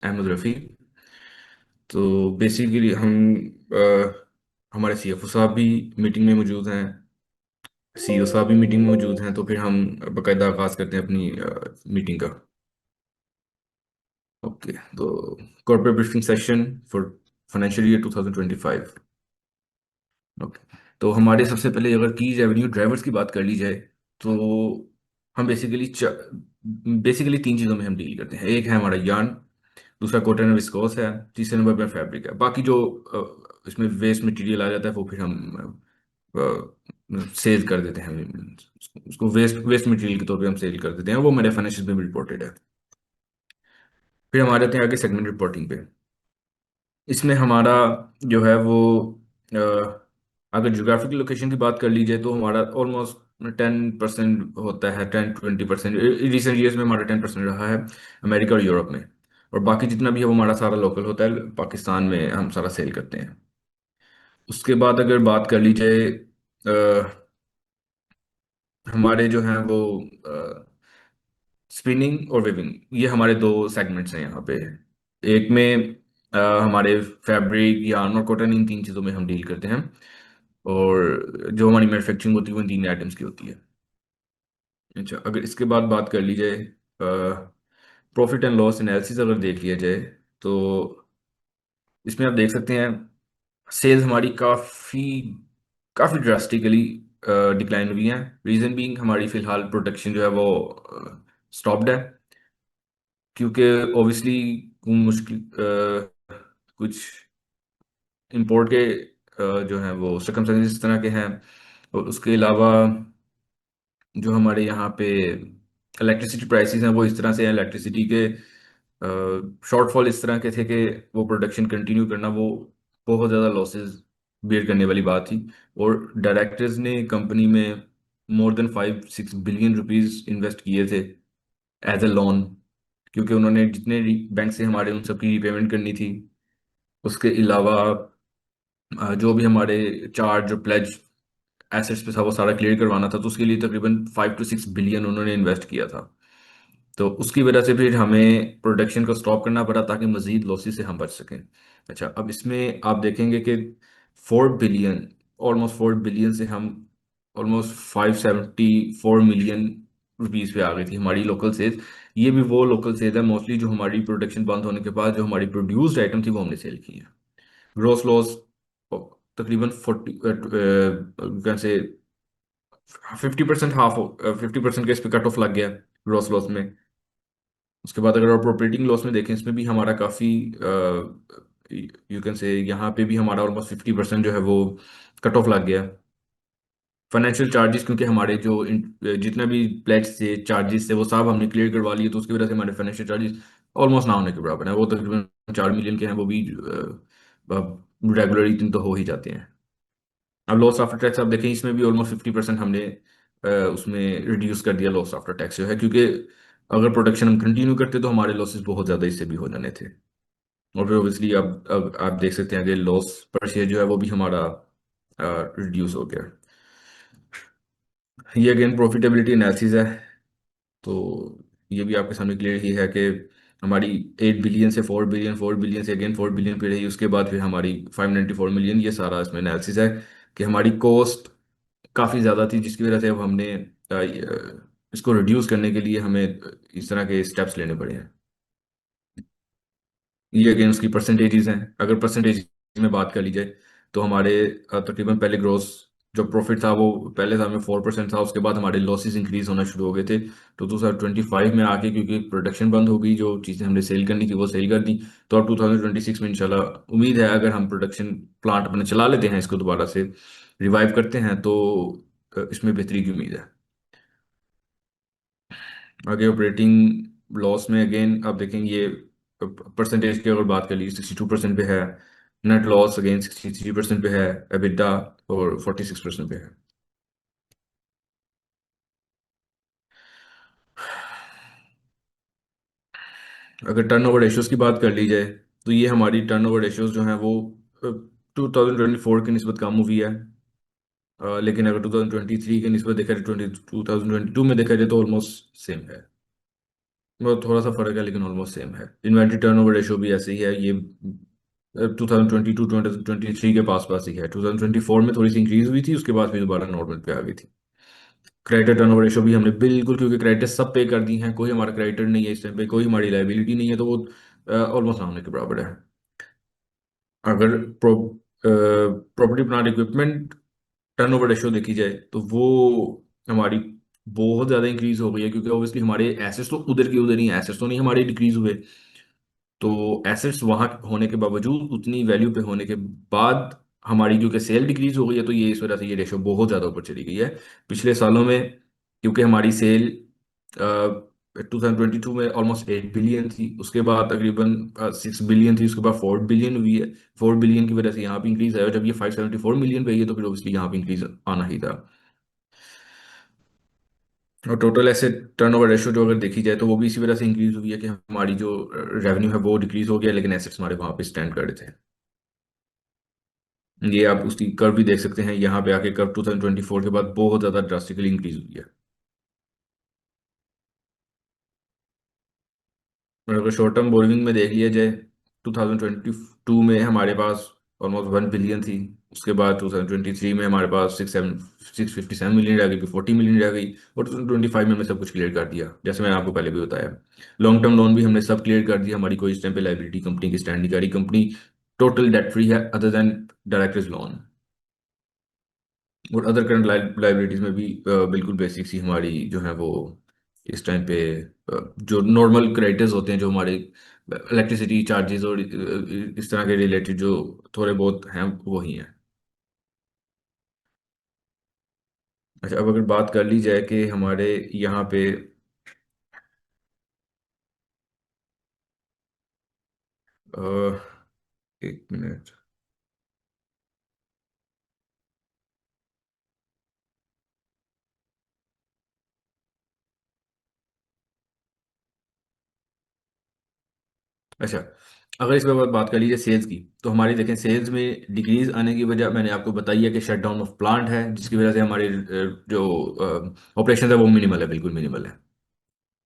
अहमद रफ़ी। तो बेसिकली हमारे सीएफओ साहब भी मीटिंग में मौजूद हैं, सीईओ साहब भी मीटिंग में मौजूद हैं, तो फिर हम बाकायदा आगाज़ करते हैं अपनी मीटिंग का। ओके, तो corporate briefing session for financial year 2025। Okay, तो हमारे सबसे पहले अगर की रेवेन्यू ड्राइवर्स की बात कर ली जाए, तो हम बेसिकली तीन चीज़ों में हम डील करते हैं। एक है हमारा यार्न, दूसरा कॉटन और विस्कोस है, तीसरे नंबर पर फैब्रिक है। बाकी जो इसमें वेस्ट मटेरियल आ जाता है वो फिर हम सेल कर देते हैं। उसको वेस्ट वेस्ट मटेरियल के तौर पे हम सेल कर देते हैं, वो हमारे फाइनेंशियल में रिपोर्टेड है। फिर हम आ जाते हैं आगे सेगमेंट रिपोर्टिंग पे। इसमें हमारा जो है वो अ, अगर जोग्राफिकल लोकेशन की बात कर लीजिए तो हमारा ऑलमोस्ट 10% होता है, 10-20%। रिसेंट ईयर्स में हमारा 10% रहा है अमेरिका और यूरोप में। और बाकी जितना भी है वो हमारा सारा लोकल होता है, पाकिस्तान में हम सारा सेल करते हैं। उसके बाद अगर बात कर ली जाए, हमारे जो हैं वो स्पिनिंग और वेविंग, ये हमारे दो सेगमेंट्स हैं यहाँ पे। एक में हमारे फैब्रिक, यार्न और कॉटन, इन तीन चीज़ों में हम डील करते हैं। और जो हमारी मैन्युफैक्चरिंग होती है वो इन तीन आइटम्स की होती है। अच्छा, अगर इसके बाद बात कर ली जाए, प्रॉफिट एंड लॉस एनालिसिस अगर देख लिया जाए, तो इसमें आप देख सकते हैं सेल्स हमारी काफ़ी काफ़ी ड्रास्टिकली डिक्लाइन हुई हैं। रीज़न बीइंग हमारी फ़िलहाल प्रोडक्शन जो है वो स्टॉप्ड है, क्योंकि ऑब्वियसली मुश्किल कुछ इंपोर्ट के जो हैं वो सर्कमस्टेंसेस इस तरह के हैं। और उसके अलावा जो हमारे यहाँ पे इलेक्ट्रिसिटी प्राइसेस हैं वो इस तरह से हैं, इलेक्ट्रिसिटी के शॉर्टफॉल इस तरह के थे कि वो प्रोडक्शन कंटिन्यू करना वो बहुत ज़्यादा लॉसेस बेयर करने वाली बात थी। और डायरेक्टर्स ने कंपनी में more than 5-6 billion rupees invest किए थे एज ए लोन, क्योंकि उन्होंने जितने बैंक से हमारे उन सबकी रीपेमेंट करनी थी। उसके अलावा जो भी हमारे चार्ज और प्लेज एसेट्स पे था वो सारा क्लियर करवाना था, तो उसके लिए तकरीबन 5-6 बिलियन उन्होंने इन्वेस्ट किया था। तो उसकी वजह से फिर हमें प्रोडक्शन को स्टॉप करना पड़ा ताकि मजीद लॉसेस से हम बच सकें। अच्छा, अब इसमें आप देखेंगे कि 4 बिलियन, ऑलमोस्ट 4 बिलियन से हम ऑलमोस्ट 574 मिलियन रुपीज़ पे आ गई थी हमारी लोकल सेल्स। ये भी वो लोकल सेल है मोस्टली जो हमारी प्रोडक्शन बंद होने के बाद जो हमारी प्रोड्यूस्ड आइटम थी वो हमने सेल की है। ग्रोस लॉस तकरीबन 50%, 50% के इस पे कट ऑफ लग गया ग्रोस लॉस में। उसके बाद अगर आप ऑपरेटिंग लॉस में देखें, इसमें भी हमारा काफ़ी यू कैन से यहाँ पे भी हमारा ऑलमोस्ट 50% जो है वो कट ऑफ लग गया। फाइनेंशियल चार्जेस, क्योंकि हमारे जो जितना भी प्लेट्स थे, चार्जेस थे, वो सब हमने क्लियर करवा लिए, तो उसकी वजह से हमारे फाइनेंशियल चार्जेस ऑलमोस्ट ना होने के बराबर है। वो तकरीबन 4 मिलियन के हैं, वो भी रेगुलर इतने तो हो ही जाते हैं। अब लॉस आफ्टर टैक्स आप देखें, इसमें भी ऑलमोस्ट 50% हमने उसमें रिड्यूस कर दिया लॉस आफ्टर टैक्स जो है, क्योंकि अगर प्रोडक्शन हम कंटिन्यू करते तो हमारे लॉसेस बहुत ज़्यादा इससे भी हो जाने थे। और फिर ऑब्वियसली अब आप देख सकते हैं कि लॉस पर शेयर जो है वो भी हमारा रिड्यूस हो गया। ये अगेन प्रॉफिटेबिलिटी एनालिसिस है। तो ये भी आपके सामने क्लियर ही है कि हमारी 8 बिलियन से 4 बिलियन, 4 बिलियन से अगेन 4 बिलियन पे रही, उसके बाद फिर हमारी 594 मिलियन। ये सारा इसमें एनालिसिस है कि हमारी कॉस्ट काफ़ी ज़्यादा थी, जिसकी वजह से अब हमने इसको रिड्यूस करने के लिए हमें इस तरह के स्टेप्स लेने पड़े हैं। ये अगेन उसकी परसेंटेजेस हैं। अगर परसेंटेज में बात कर ली जाए, तो हमारे तकरीबन पहले ग्रोस जो प्रॉफिट था वो पहले था में 4% था, उसके बाद हमारे लॉसेस इंक्रीज होना शुरू हो गए थे। तो 2025 में आके क्योंकि प्रोडक्शन बंद हो गई, जो चीज़ें हमने सेल करनी थी वो सेल कर दी। तो अब 2026 में इंशाल्लाह उम्मीद है, अगर हम प्रोडक्शन प्लांट अपने चला लेते हैं, इसको दोबारा से रिवाइव करते हैं, तो इसमें बेहतरी की उम्मीद है। आगे ऑपरेटिंग लॉस में अगेन आप देखेंगे, ये परसेंटेज की अगर बात कर ली, 62% पे है। नेट लॉस अगेन 63% पे है। एबिटा और 46% पे है। अगर टर्नओवर रेशियोज की बात कर ली जाए, तो ये हमारी टर्नओवर रेशियोज जो हैं वो 2024 की निस्बत कम हुई है। लेकिन अगर 2023 की निस्बत देखा जाए, 2022 में देखा जाए, तो ऑलमोस्ट सेम है। वो थोड़ा सा फर्क है लेकिन ऑलमोस्ट सेम है। इन्वेंट्री टर्नओवर रेशो भी ऐसे ही है, ये 2022-2023 के पास पास ही है। 2024 में थोड़ी सी इंक्रीज हुई थी, उसके बाद फिर दोबारा नॉर्मल पे आ गई थी। क्रेडिटर टर्नओवर रेशो भी हमने बिल्कुल, क्योंकि क्रेडिट सब पे कर दी हैं, कोई हमारा क्रेडिटर नहीं है इस टाइम पे, कोई हमारी लाइबिलिटी नहीं है, तो वो ऑलमोस्ट सामने के बराबर है। अगर property plant equipment turnover ratio देखी जाए तो वो हमारी बहुत ज़्यादा इंक्रीज हो गई है, क्योंकि ऑब्वियसली हमारे एसेट्स तो उधर के उधर ही हैं, एसेट्स तो नहीं हमारे डिक्रीज हुए। तो एसेट्स वहां होने के बावजूद, उतनी वैल्यू पे होने के बाद, हमारी क्योंकि सेल डिक्रीज हो गई है, तो ये इस वजह से ये रेशो बहुत ज़्यादा ऊपर चली गई है पिछले सालों में। क्योंकि हमारी सेल 2022 में ऑलमोस्ट 8 बिलियन थी, उसके बाद तकरीबन 6 बिलियन थी, उसके बाद 4 बिलियन हुई है। 4 बिलियन की वजह से यहाँ पे इंक्रीज आया, और जब ये 574 मिलियन पे आई है तो फिर ऑब्वियसली यहाँ पे इंक्रीज आना ही था। और टोटल एसेट टर्नओवर रेशो जो अगर देखी जाए तो वो भी इसी वजह से इंक्रीज हुई है कि हमारी जो रेवेन्यू है वो डिक्रीज हो गया, लेकिन एसेट्स हमारे वहाँ पे स्टैंड कर रहे थे। ये आप उसकी कर्व भी देख सकते हैं, यहाँ पे आके कर्व 2024 के बाद बहुत ज़्यादा ड्रास्टिकली इंक्रीज हुई है। और अगर शॉर्ट टर्म बोरोइंग में देख लिया जाए, 2022 में हमारे पास ऑलमोस्ट 1 बिलियन थी, उसके बाद 2023 में हमारे पास 657 मिलियन रह गई, फिर 40 मिलियन रह गई। और 2025 में हमने सब कुछ क्लियर कर दिया, जैसे मैंने आपको पहले भी बताया। लॉन्ग टर्म लोन भी हमने सब क्लियर कर दिया, हमारी कोई इस टाइम पे लाइबिलिटी कंपनी की स्टैंड नहीं करी, कंपनी टोटल डेट फ्री है अदर देन डायरेक्टर्स लोन। और अदर करंट लाइबिलिटीज में भी बिल्कुल बेसिक सी हमारी जो है वो इस टाइम पे जो नॉर्मल क्रेडिटर्स होते हैं, जो हमारे इलेक्ट्रिसिटी चार्जेस और इस तरह के रिलेटेड जो थोड़े बहुत हैं वही हैं। अच्छा, अब अगर बात कर ली जाए कि हमारे यहाँ पे अ, एक मिनट। अच्छा, अगर इस पर बात कर लीजिए सेल्स की, तो हमारी देखें सेल्स में डिक्रीज आने की वजह मैंने आपको बताई है कि शट डाउन ऑफ प्लांट है, जिसकी वजह से हमारे जो ऑपरेशन है वो मिनिमल है, बिल्कुल मिनिमल है।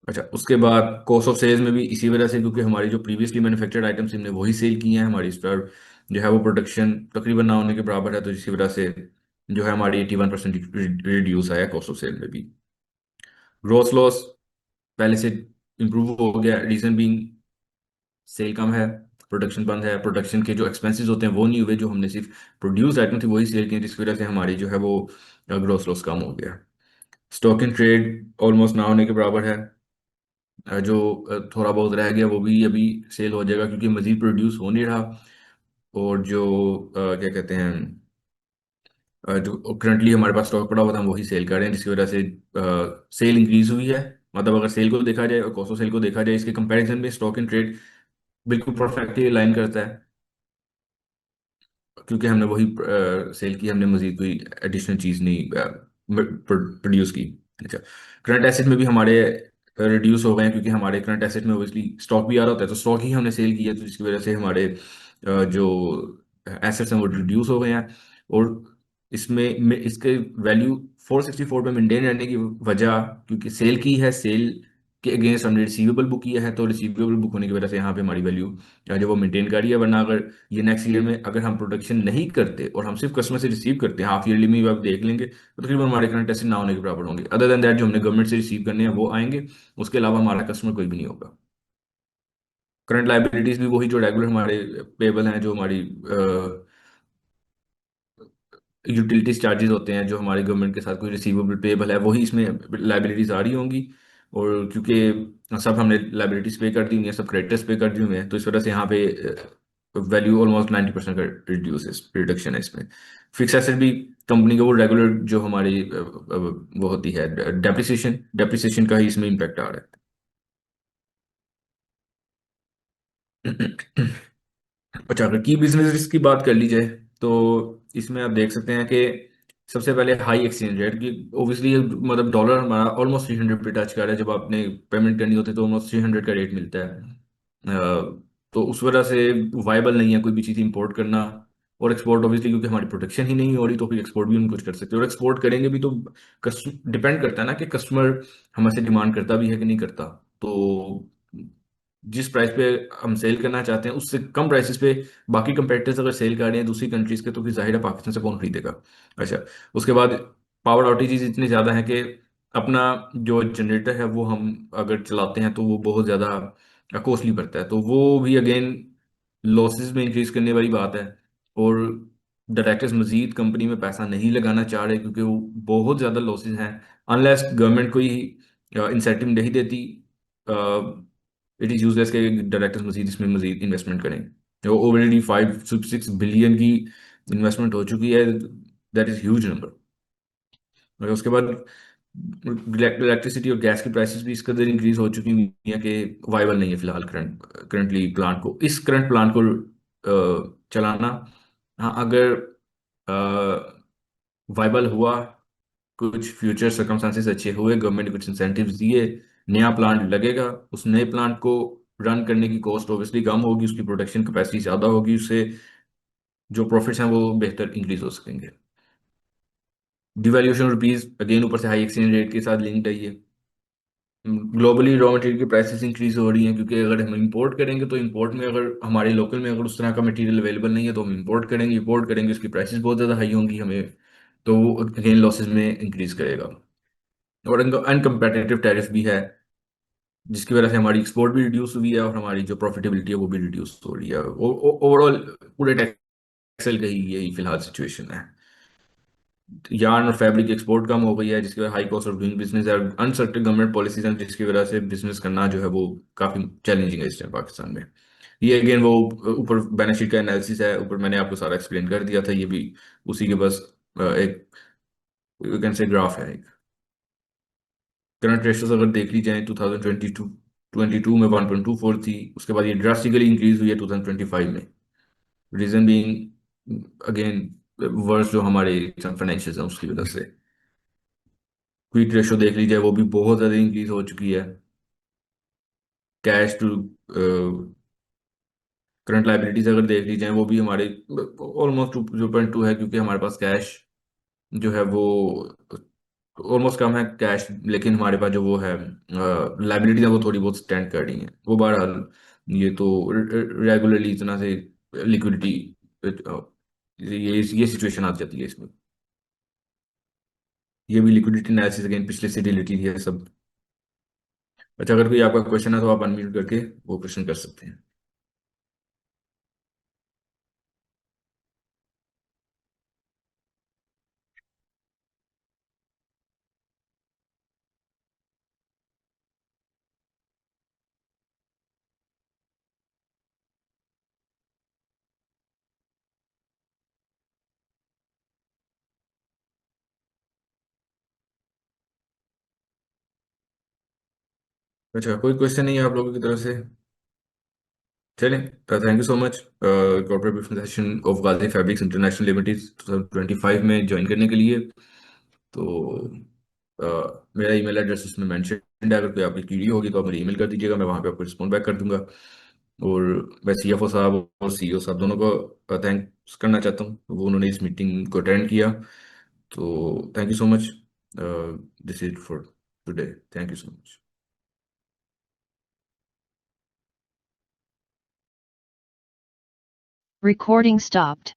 अच्छा, उसके बाद कॉस्ट ऑफ सेल्स में भी इसी वजह से, क्योंकि हमारी जो प्रीवियसली मैन्युफैक्चर्ड आइटम्स हमने वही सेल किए हैं, हमारी इस पर जो है वो प्रोडक्शन तकरीबन ना होने के बराबर है, तो जिसकी वजह से जो है हमारी 81% रिड्यूस आया कॉस्ट ऑफ सेल में भी। ग्रोथ लॉस पहले से इम्प्रूव हो गया, रीजन बीइंग सेल कम है, प्रोडक्शन बंद है, प्रोडक्शन के जो एक्सपेंसेस होते हैं वो नहीं हुए, जो हमने सिर्फ प्रोड्यूस आइटम थी वही सेल की, जिसकी वजह से हमारी जो है वो ग्रोथ लॉस कम हो गया। स्टॉक इन ट्रेड ऑलमोस्ट ना होने के बराबर है। जो थोड़ा बहुत रह गया वो भी अभी सेल हो जाएगा, क्योंकि मजीद प्रोड्यूस हो नहीं रहा। और जो क्या कहते हैं, जो करंटली हमारे पास स्टॉक पड़ा हुआ था हम वही सेल कर रहे हैं, जिसकी वजह से सेल इंक्रीज हुई है। मतलब अगर सेल को देखा जाए और कॉस्ट ऑफ सेल को देखा जाए, इसके कंपैरिजन में स्टॉक इन ट्रेड बिल्कुल परफेक्टली अलाइन करता है, क्योंकि हमने वही सेल की, हमने मजीद कोई एडिशनल चीज़ नहीं प्रोड्यूस की। अच्छा, करंट एसेट में भी हमारे रिड्यूस हो गए हैं, क्योंकि हमारे करंट एसेट में ओबियसली स्टॉक भी आ रहा होता है, तो स्टॉक ही हमने सेल किया, तो जिसकी वजह से हमारे जो एसेट्स हैं वो रिड्यूस हो गए हैं। और इसके वैल्यू 464 पे मेंटेन रहने की वजह, क्योंकि सेल की है, सेल के अगेंस्ट हमने रिसीवेबल बुक किया है, तो रिसीवेबल बुक होने की वजह से यहाँ पे हमारी वैल्यू जो वो मेंटेन कर रही है। वरना अगर ये नेक्स्ट ईयर में अगर हम प्रोडक्शन नहीं करते और हम सिर्फ कस्टमर से रिसीव करते हैं, हाफ ईयरली में भी आप देख लेंगे, तो तकरीबन हमारे करंट एसेट ना होने के बराबर होंगे। अदर देन दैट जो हमने गवर्नमेंट से रिसीव करने हैं वो आएंगे, उसके अलावा हमारा कस्टमर कोई भी नहीं होगा। करंट लाइबिलिटीज भी वही जो रेगुलर हमारे पेबल हैं, जो हमारी यूटिलिटीज चार्जेस होते हैं, जो हमारे गवर्नमेंट के साथ कोई रिसीवेबल पेबल है, वही इसमें लाइबिलिटीज आ रही होंगी। और क्योंकि सब हमने लाइबिलिटीज पे कर दी हुई हैं, सब क्रेडिटर्स पे कर दी हुई हैं, तो इस वजह से यहाँ पे वैल्यू ऑलमोस्ट 90% का रिडक्शन है इसमें। फिक्स एसेट भी कंपनी का वो रेगुलर जो हमारी वो होती है डेप्रिसिएशन डेप्रिसिएशन का ही इसमें इम्पेक्ट आ रहा है। अच्छा, अगर की बिजनेस रिस्क की बात कर ली जाए, तो इसमें आप देख सकते हैं कि सबसे पहले हाई एक्सचेंज रेट की, ओबियसली मतलब डॉलर हमारा ऑलमोस्ट 300 पे टच कर रहा है, जब आपने पेमेंट करनी होती है तो ऑलमोस्ट 300 का रेट मिलता है। तो उस वजह से वायबल नहीं है कोई भी चीज़ इंपोर्ट करना। और एक्सपोर्ट ऑब्वियसली क्योंकि हमारी प्रोटेक्शन ही नहीं हो रही, तो फिर एक्सपोर्ट भी हम कुछ कर सकते हैं, और एक्सपोर्ट करेंगे भी तो डिपेंड करता है ना कि कस्टमर हमसे डिमांड करता भी है कि नहीं करता। तो जिस प्राइस पे हम सेल करना चाहते हैं उससे कम प्राइसेस पे बाकी कंपेटिटर्स अगर सेल कर रहे हैं दूसरी कंट्रीज के, तो फिर जाहिर है पाकिस्तान से कौन खरीदेगा। अच्छा, उसके बाद पावर आउटेजेस इतने ज़्यादा हैं कि अपना जो जनरेटर है वो हम अगर चलाते हैं तो वो बहुत ज़्यादा कॉस्टली पड़ता है, तो वो भी अगेन लॉसेस में इंक्रीज करने वाली बात है। और डायरेक्टर्स मजीद कंपनी में पैसा नहीं लगाना चाह रहे क्योंकि वो बहुत ज़्यादा लॉसेस हैं। अनलेस गवर्नमेंट कोई इंसेंटिव नहीं देती, इट इज़ यूजलेस के डायरेक्टर्स मजीद इसमें मजीद इन्वेस्टमेंट करें। वो ऑलरेडी 5 से 6 बिलियन की इन्वेस्टमेंट हो चुकी है, दैट इज़ ह्यूज नंबर। और उसके बाद इलेक्ट्रिसिटी और गैस की प्राइसेस भी इस कदर इंक्रीज हो चुकी हुई हैं कि वाइबल नहीं है फिलहाल करंटली प्लांट को, इस करंट प्लांट को चलाना। हाँ, अगर वाइबल हुआ, कुछ फ्यूचर सर्कमस्टांसेस अच्छे हुए, गवर्नमेंट ने कुछ इंसेंटिव्स दिए, नया प्लांट लगेगा, उस नए प्लांट को रन करने की कॉस्ट ऑब्वियसली कम होगी, उसकी प्रोडक्शन कैपेसिटी ज़्यादा होगी, उससे जो प्रॉफिट्स हैं वो बेहतर इंक्रीज हो सकेंगे। डिवैल्यूएशन रुपीज अगेन ऊपर से हाई एक्सचेंज रेट के साथ लिंक्ड है ये। ग्लोबली रॉ मटेरियल की प्राइसेस इंक्रीज हो रही हैं क्योंकि अगर हम इंपोर्ट करेंगे तो इंपोर्ट में अगर हमारे लोकल में अगर उस तरह का मटेरियल अवेलेबल नहीं है तो हम इंपोर्ट करेंगे उसकी प्राइसेस बहुत ज़्यादा हाई होंगी हमें, तो वो अगेन लॉसेस में इंक्रीज करेगा। और अनकम्पेटिटिव टैरिफ भी है जिसकी वजह से हमारी एक्सपोर्ट भी रिड्यूस हुई है और हमारी जो प्रॉफिटेबिलिटी है वो भी रिड्यूस हो रही है। ओवरऑल पूरे टेक्सटाइल का ही यही फिलहाल सिचुएशन है। यार्न और फैब्रिक एक्सपोर्ट कम हो गई है जिसकी वजह high cost of doing business है, अनसर्टेन गवर्नमेंट पॉलिसीज हैं जिसकी वजह से बिजनेस करना जो है वो काफ़ी चैलेंजिंग है इस टाइम पाकिस्तान में। ये अगेन वो ऊपर बैलेंस शीट का एनालिसिस है, ऊपर मैंने आपको सारा एक्सप्लेन कर दिया था, ये भी उसी के बस एक यू कैन से ग्राफ है एक। करंट रेशोज अगर देख ली जाए 2022 में 1.24 थी, उसके बाद ये ड्रास्टिकली इंक्रीज हुई है 2025 में। रीजन बीइंग अगेन वर्स जो हमारे फाइनेंशियल हैं उसकी वजह से। क्विक रेशो देख लीजिए वो भी बहुत ज़्यादा इंक्रीज हो चुकी है। कैश टू करंट लाइबिलिटीज अगर देख ली जाए वो भी हमारे ऑलमोस्ट 0.2 है क्योंकि हमारे पास कैश जो है वो ऑलमोस्ट कम है कैश, लेकिन हमारे पास जो वो है लाइबिलिटीज है वो थोड़ी बहुत स्टैंड कर रही हैं। वो बहरहाल ये तो रेगुलरली इतना से लिक्विडिटी ये सिचुएशन आ जाती है इसमें। ये भी लिक्विडिटी एनालिसिस अगेन पिछले से रिलेटेड है सब। अच्छा, अगर कोई आपका क्वेश्चन है तो आप अनम्यूट करके वो क्वेश्चन कर सकते हैं। अच्छा, कोई क्वेश्चन नहीं है आप लोगों की तरफ से? चलें, thank you so much corporate briefing session of Ghazi fabrics international limited 2025 में ज्वाइन करने के लिए। तो मेरा ईमेल एड्रेस उसमें मेंशन है, अगर कोई आपकी क्यूरी होगी तो आप मेरी ईमेल कर दीजिएगा, मैं वहाँ पे आपको रिस्पॉन्ड बैक कर दूंगा। और मैं सीएफओ साहब और सीईओ साहब दोनों को थैंक्स करना चाहता हूँ, वो उन्होंने इस मीटिंग को अटेंड किया। तो thank you so much, this is for today. Thank you so much. Recording stopped.